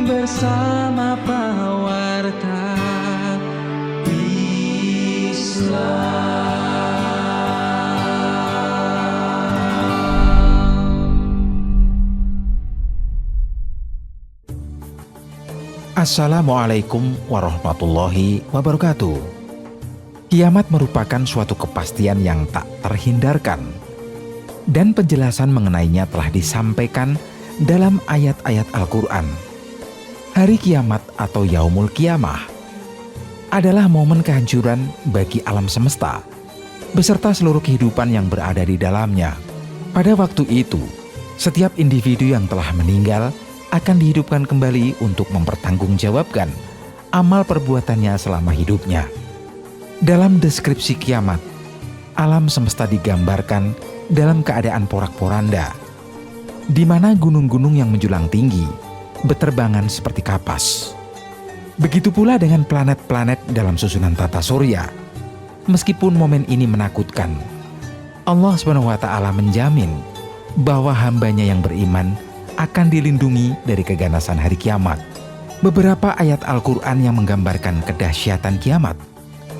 bersama pewarta Assalamualaikum warahmatullahi wabarakatuh. Kiamat merupakan suatu kepastian yang tak terhindarkan, dan penjelasan mengenainya telah disampaikan dalam ayat-ayat Al-Quran. Hari kiamat atau Yaumul Qiyamah adalah momen kehancuran bagi alam semesta, beserta seluruh kehidupan yang berada di dalamnya. Pada waktu itu, setiap individu yang telah meninggal akan dihidupkan kembali untuk mempertanggungjawabkan amal perbuatannya selama hidupnya. Dalam deskripsi kiamat, alam semesta digambarkan dalam keadaan porak-poranda, di mana gunung-gunung yang menjulang tinggi beterbangan seperti kapas. Begitu pula dengan planet-planet dalam susunan tata surya. Meskipun momen ini menakutkan, Allah SWT menjamin bahwa hambanya yang beriman akan dilindungi dari keganasan hari kiamat. Beberapa ayat Al-Quran yang menggambarkan kedahsyatan kiamat.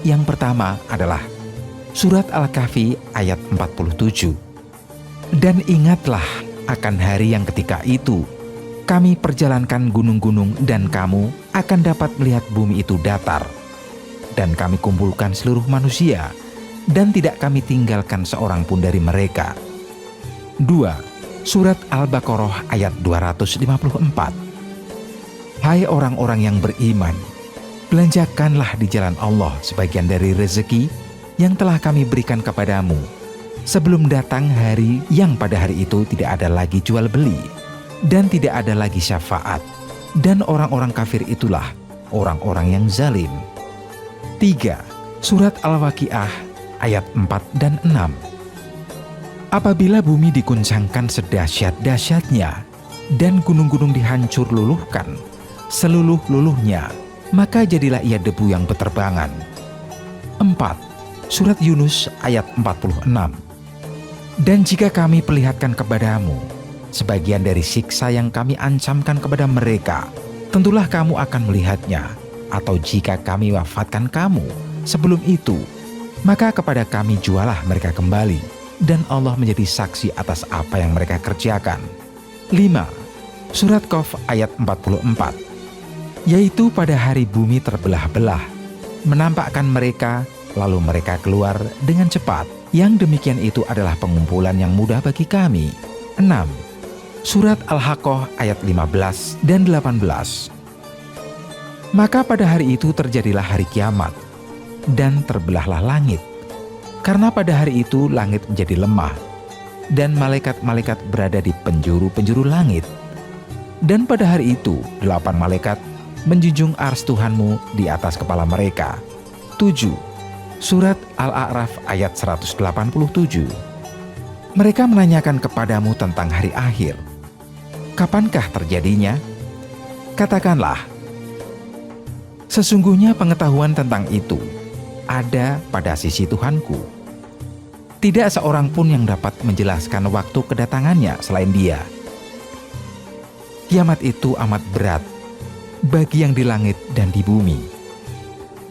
Yang pertama adalah Surat Al-Kahfi ayat 47. Dan ingatlah akan hari yang ketika itu kami perjalankan gunung-gunung dan kamu akan dapat melihat bumi itu datar. Dan kami kumpulkan seluruh manusia dan tidak kami tinggalkan seorang pun dari mereka. 2. Surat Al-Baqarah ayat 254. Hai orang-orang yang beriman, belanjakanlah di jalan Allah sebagian dari rezeki yang telah kami berikan kepadamu, sebelum datang hari yang pada hari itu tidak ada lagi jual beli, dan tidak ada lagi syafaat, dan orang-orang kafir itulah orang-orang yang zalim. 3. Surat Al-Waqiah ayat 4 dan 6. Apabila bumi diguncangkan sedahsyat-dahsyatnya dan gunung-gunung dihancur luluhkan seluluh-luluhnya, maka jadilah ia debu yang beterbangan. 4. Surat Yunus ayat 46. Dan jika kami perlihatkan kepadamu sebagian dari siksa yang kami ancamkan kepada mereka, tentulah kamu akan melihatnya. Atau jika kami wafatkan kamu sebelum itu, maka kepada kami jualah mereka kembali, dan Allah menjadi saksi atas apa yang mereka kerjakan. 5. Surat Qaf ayat 44. Yaitu pada hari bumi terbelah-belah, menampakkan mereka, lalu mereka keluar dengan cepat. Yang demikian itu adalah pengumpulan yang mudah bagi kami. 6. Surat Al-Haqqah ayat 15 dan 18. Maka pada hari itu terjadilah hari kiamat, dan terbelahlah langit. Karena pada hari itu langit menjadi lemah, dan malaikat-malaikat berada di penjuru-penjuru langit. Dan pada hari itu 8 malaikat menjunjung ars Tuhanmu di atas kepala mereka. 7. Surat Al-A'raf ayat 187. Mereka menanyakan kepadamu tentang hari akhir. Kapankah terjadinya? Katakanlah, sesungguhnya pengetahuan tentang itu ada pada sisi Tuhanku. Tidak seorang pun yang dapat menjelaskan waktu kedatangannya selain Dia. Kiamat itu amat berat bagi yang di langit dan di bumi.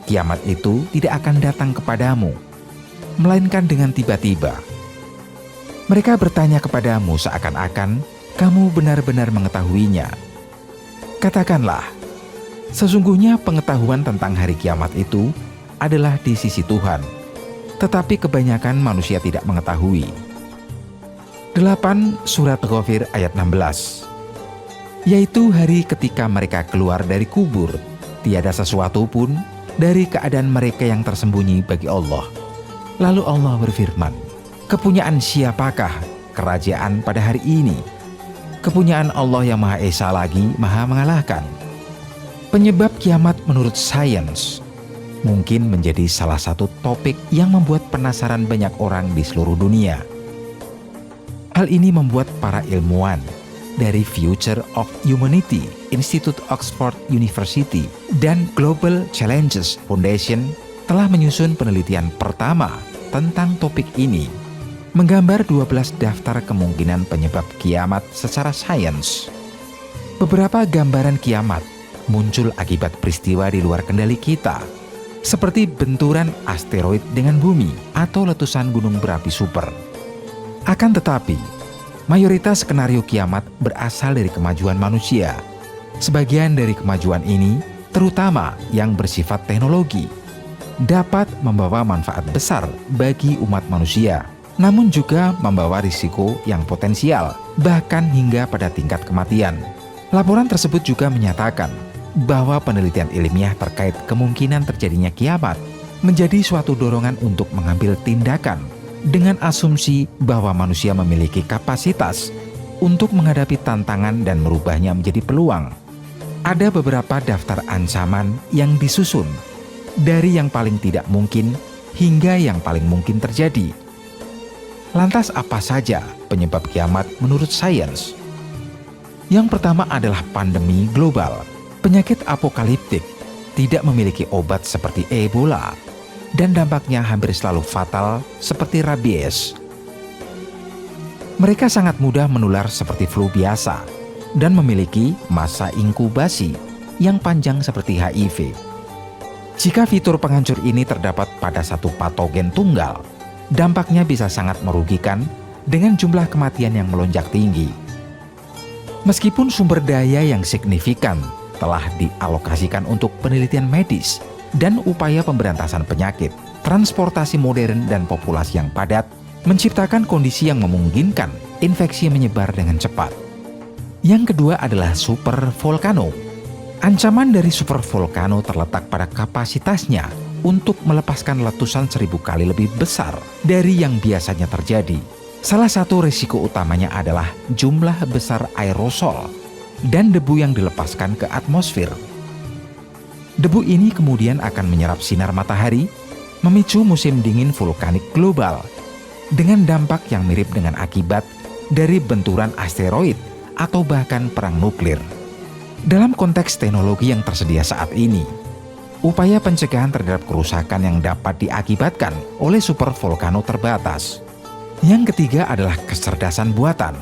Kiamat itu tidak akan datang kepadamu, melainkan dengan tiba-tiba. Mereka bertanya kepadamu seakan-akan kamu benar-benar mengetahuinya. Katakanlah, sesungguhnya pengetahuan tentang hari kiamat itu adalah di sisi Tuhan, tetapi kebanyakan manusia tidak mengetahui. 8. Surat Ghafir ayat 16. Yaitu hari ketika mereka keluar dari kubur, tiada sesuatu pun dari keadaan mereka yang tersembunyi bagi Allah. Lalu Allah berfirman, kepunyaan siapakah kerajaan pada hari ini? Kepunyaan Allah yang Maha Esa lagi Maha mengalahkan. Penyebab kiamat menurut sains mungkin menjadi salah satu topik yang membuat penasaran banyak orang di seluruh dunia. Hal ini membuat para ilmuwan dari Future of Humanity Institute Oxford University dan Global Challenges Foundation telah menyusun penelitian pertama tentang topik ini, menggambar 12 daftar kemungkinan penyebab kiamat secara sains. Beberapa gambaran kiamat muncul akibat peristiwa di luar kendali kita, seperti benturan asteroid dengan bumi atau letusan gunung berapi super. Akan tetapi, mayoritas skenario kiamat berasal dari kemajuan manusia. Sebagian dari kemajuan ini, terutama yang bersifat teknologi, dapat membawa manfaat besar bagi umat manusia, namun juga membawa risiko yang potensial, bahkan hingga pada tingkat kematian. Laporan tersebut juga menyatakan bahwa penelitian ilmiah terkait kemungkinan terjadinya kiamat menjadi suatu dorongan untuk mengambil tindakan dengan asumsi bahwa manusia memiliki kapasitas untuk menghadapi tantangan dan merubahnya menjadi peluang. Ada beberapa daftar ancaman yang disusun dari yang paling tidak mungkin hingga yang paling mungkin terjadi. Lantas apa saja penyebab kiamat menurut sains? Yang pertama adalah pandemi global. Penyakit apokaliptik tidak memiliki obat seperti Ebola dan dampaknya hampir selalu fatal seperti rabies. Mereka sangat mudah menular seperti flu biasa dan memiliki masa inkubasi yang panjang seperti HIV. Jika fitur penghancur ini terdapat pada satu patogen tunggal, dampaknya bisa sangat merugikan dengan jumlah kematian yang melonjak tinggi. Meskipun sumber daya yang signifikan telah dialokasikan untuk penelitian medis dan upaya pemberantasan penyakit, transportasi modern dan populasi yang padat menciptakan kondisi yang memungkinkan infeksi menyebar dengan cepat. Yang kedua adalah supervolcano. Ancaman dari supervolcano terletak pada kapasitasnya untuk melepaskan letusan 1000 kali lebih besar dari yang biasanya terjadi. Salah satu risiko utamanya adalah jumlah besar aerosol dan debu yang dilepaskan ke atmosfer. Debu ini kemudian akan menyerap sinar matahari, memicu musim dingin vulkanik global, dengan dampak yang mirip dengan akibat dari benturan asteroid atau bahkan perang nuklir. Dalam konteks teknologi yang tersedia saat ini, upaya pencegahan terhadap kerusakan yang dapat diakibatkan oleh supervolcano terbatas. Yang ketiga adalah kecerdasan buatan.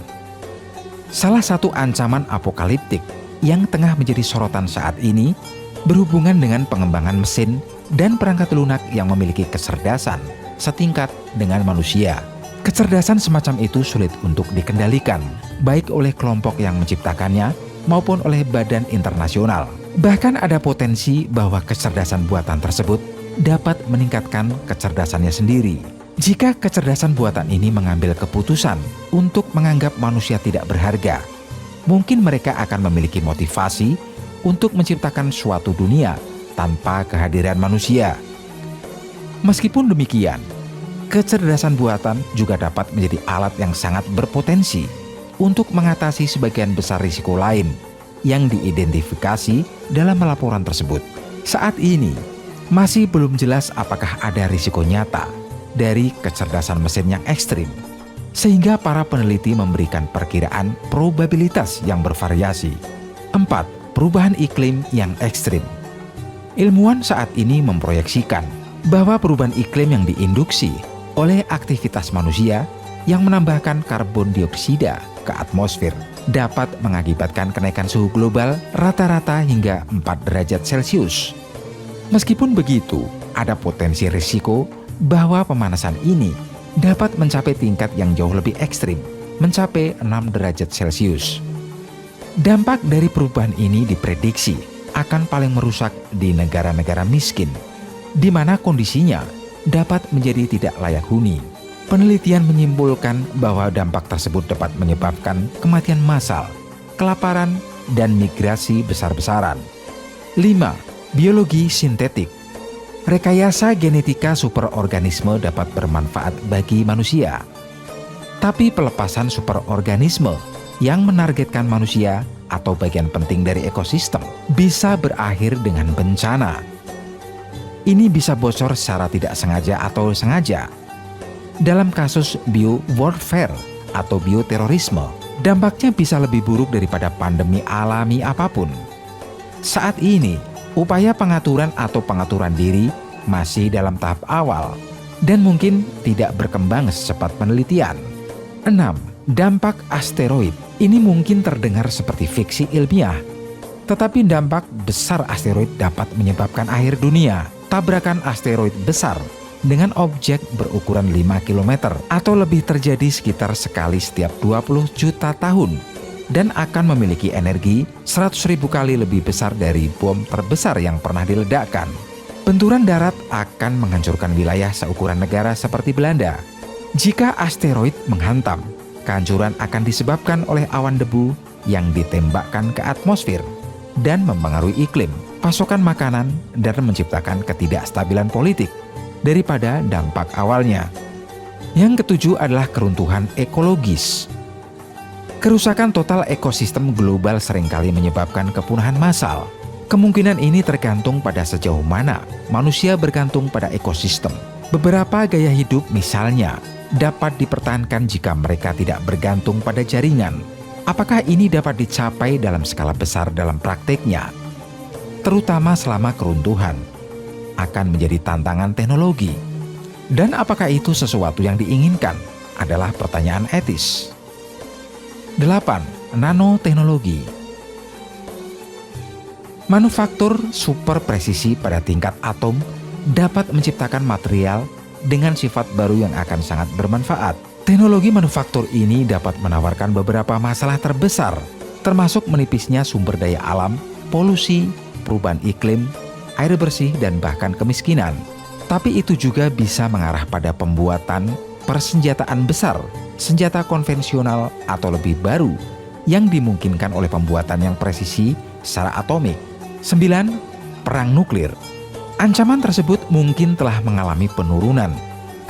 Salah satu ancaman apokaliptik yang tengah menjadi sorotan saat ini berhubungan dengan pengembangan mesin dan perangkat lunak yang memiliki kecerdasan setingkat dengan manusia. Kecerdasan semacam itu sulit untuk dikendalikan, baik oleh kelompok yang menciptakannya maupun oleh badan internasional. Bahkan ada potensi bahwa kecerdasan buatan tersebut dapat meningkatkan kecerdasannya sendiri. Jika kecerdasan buatan ini mengambil keputusan untuk menganggap manusia tidak berharga, mungkin mereka akan memiliki motivasi untuk menciptakan suatu dunia tanpa kehadiran manusia. Meskipun demikian, kecerdasan buatan juga dapat menjadi alat yang sangat berpotensi untuk mengatasi sebagian besar risiko lain yang diidentifikasi dalam laporan tersebut. Saat ini, masih belum jelas apakah ada risiko nyata dari kecerdasan mesin yang ekstrim, sehingga para peneliti memberikan perkiraan probabilitas yang bervariasi. 4. Perubahan iklim yang ekstrim. Ilmuwan saat ini memproyeksikan bahwa perubahan iklim yang diinduksi oleh aktivitas manusia yang menambahkan karbon dioksida ke atmosfer dapat mengakibatkan kenaikan suhu global rata-rata hingga 4 derajat Celcius. Meskipun begitu, ada potensi risiko bahwa pemanasan ini dapat mencapai tingkat yang jauh lebih ekstrim, mencapai 6 derajat Celcius. Dampak dari perubahan ini diprediksi akan paling merusak di negara-negara miskin, di mana kondisinya dapat menjadi tidak layak huni. Penelitian menyimpulkan bahwa dampak tersebut dapat menyebabkan kematian massal, kelaparan, dan migrasi besar-besaran. 5. Biologi sintetik. Rekayasa genetika superorganisme dapat bermanfaat bagi manusia. Tapi pelepasan superorganisme yang menargetkan manusia atau bagian penting dari ekosistem bisa berakhir dengan bencana. Ini bisa bocor secara tidak sengaja atau sengaja. Dalam kasus biowarfare atau bioterorisme, dampaknya bisa lebih buruk daripada pandemi alami apapun. Saat ini, upaya pengaturan atau pengaturan diri masih dalam tahap awal dan mungkin tidak berkembang secepat penelitian. 6. Dampak asteroid Ini mungkin terdengar seperti fiksi ilmiah, tetapi dampak besar asteroid dapat menyebabkan akhir dunia. Tabrakan asteroid besar dengan objek berukuran 5 km atau lebih terjadi sekitar sekali setiap 20 juta tahun dan akan memiliki energi 100.000 kali lebih besar dari bom terbesar yang pernah diledakkan. Benturan darat akan menghancurkan wilayah seukuran negara seperti Belanda. Jika asteroid menghantam, kehancuran akan disebabkan oleh awan debu yang ditembakkan ke atmosfer dan mempengaruhi iklim, pasokan makanan, dan menciptakan ketidakstabilan politik daripada dampak awalnya. Yang ketujuh adalah keruntuhan ekologis. Kerusakan total ekosistem global seringkali menyebabkan kepunahan massal. Kemungkinan ini tergantung pada sejauh mana manusia bergantung pada ekosistem. Beberapa gaya hidup misalnya dapat dipertahankan jika mereka tidak bergantung pada jaringan. Apakah ini dapat dicapai dalam skala besar dalam prakteknya? Terutama selama keruntuhan, akan menjadi tantangan teknologi. Dan apakah itu sesuatu yang diinginkan? Adalah pertanyaan etis. 8. Nanoteknologi. Manufaktur super presisi pada tingkat atom dapat menciptakan material dengan sifat baru yang akan sangat bermanfaat. Teknologi manufaktur ini dapat menawarkan beberapa masalah terbesar, termasuk menipisnya sumber daya alam, polusi, perubahan iklim, air bersih, dan bahkan kemiskinan. Tapi itu juga bisa mengarah pada pembuatan persenjataan besar, senjata konvensional atau lebih baru yang dimungkinkan oleh pembuatan yang presisi secara atomik. 9. Perang nuklir. Ancaman tersebut mungkin telah mengalami penurunan,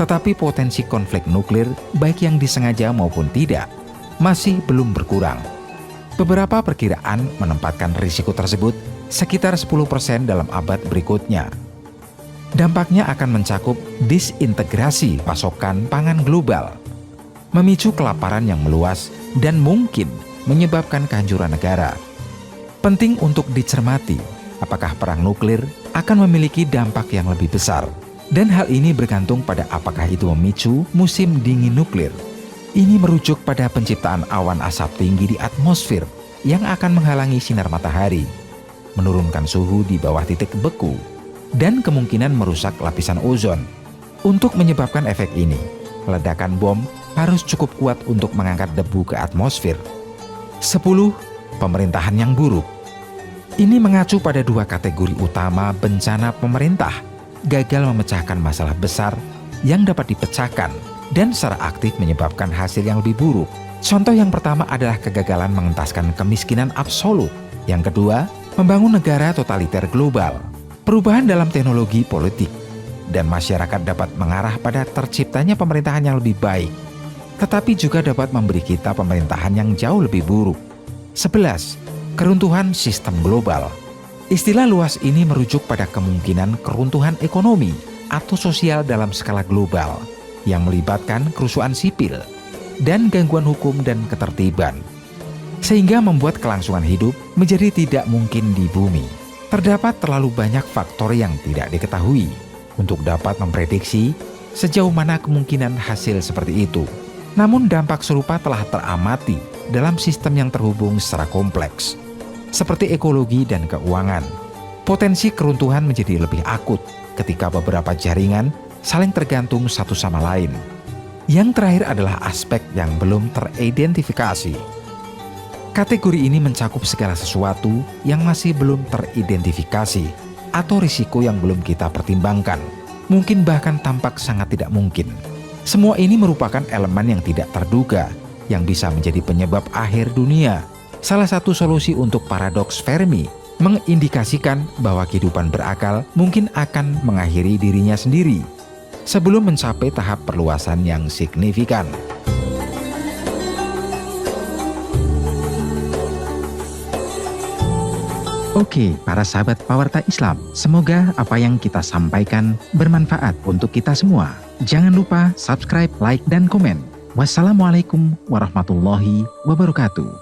tetapi potensi konflik nuklir, baik yang disengaja maupun tidak, masih belum berkurang. Beberapa perkiraan menempatkan risiko tersebut sekitar 10% dalam abad berikutnya. Dampaknya akan mencakup disintegrasi pasokan pangan global, memicu kelaparan yang meluas, dan mungkin menyebabkan kehancuran negara. Penting untuk dicermati apakah perang nuklir akan memiliki dampak yang lebih besar. Dan hal ini bergantung pada apakah itu memicu musim dingin nuklir. Ini merujuk pada penciptaan awan asap tinggi di atmosfer yang akan menghalangi sinar matahari, menurunkan suhu di bawah titik beku, dan kemungkinan merusak lapisan ozon. Untuk menyebabkan efek ini, ledakan bom harus cukup kuat untuk mengangkat debu ke atmosfer. 10. Pemerintahan yang buruk. Ini mengacu pada dua kategori utama bencana pemerintah: gagal memecahkan masalah besar yang dapat dipecahkan dan secara aktif menyebabkan hasil yang lebih buruk. Contoh yang pertama adalah kegagalan mengentaskan kemiskinan absolut. Yang kedua, membangun negara totaliter global. Perubahan dalam teknologi politik dan masyarakat dapat mengarah pada terciptanya pemerintahan yang lebih baik, tetapi juga dapat memberi kita pemerintahan yang jauh lebih buruk. 11. Keruntuhan sistem global. Istilah luas ini merujuk pada kemungkinan keruntuhan ekonomi atau sosial dalam skala global yang melibatkan kerusuhan sipil dan gangguan hukum dan ketertiban, sehingga membuat kelangsungan hidup menjadi tidak mungkin di bumi. Terdapat terlalu banyak faktor yang tidak diketahui untuk dapat memprediksi sejauh mana kemungkinan hasil seperti itu. Namun dampak serupa telah teramati dalam sistem yang terhubung secara kompleks, seperti ekologi dan keuangan. Potensi keruntuhan menjadi lebih akut ketika beberapa jaringan saling tergantung satu sama lain. Yang terakhir adalah aspek yang belum teridentifikasi. Kategori ini mencakup segala sesuatu yang masih belum teridentifikasi atau risiko yang belum kita pertimbangkan, mungkin bahkan tampak sangat tidak mungkin. Semua ini merupakan elemen yang tidak terduga yang bisa menjadi penyebab akhir dunia. Salah satu solusi untuk paradoks Fermi mengindikasikan bahwa kehidupan berakal mungkin akan mengakhiri dirinya sendiri sebelum mencapai tahap perluasan yang signifikan. Oke, para sahabat Pewarta Islam, semoga apa yang kita sampaikan bermanfaat untuk kita semua. Jangan lupa subscribe, like, dan komen. Wassalamualaikum warahmatullahi wabarakatuh.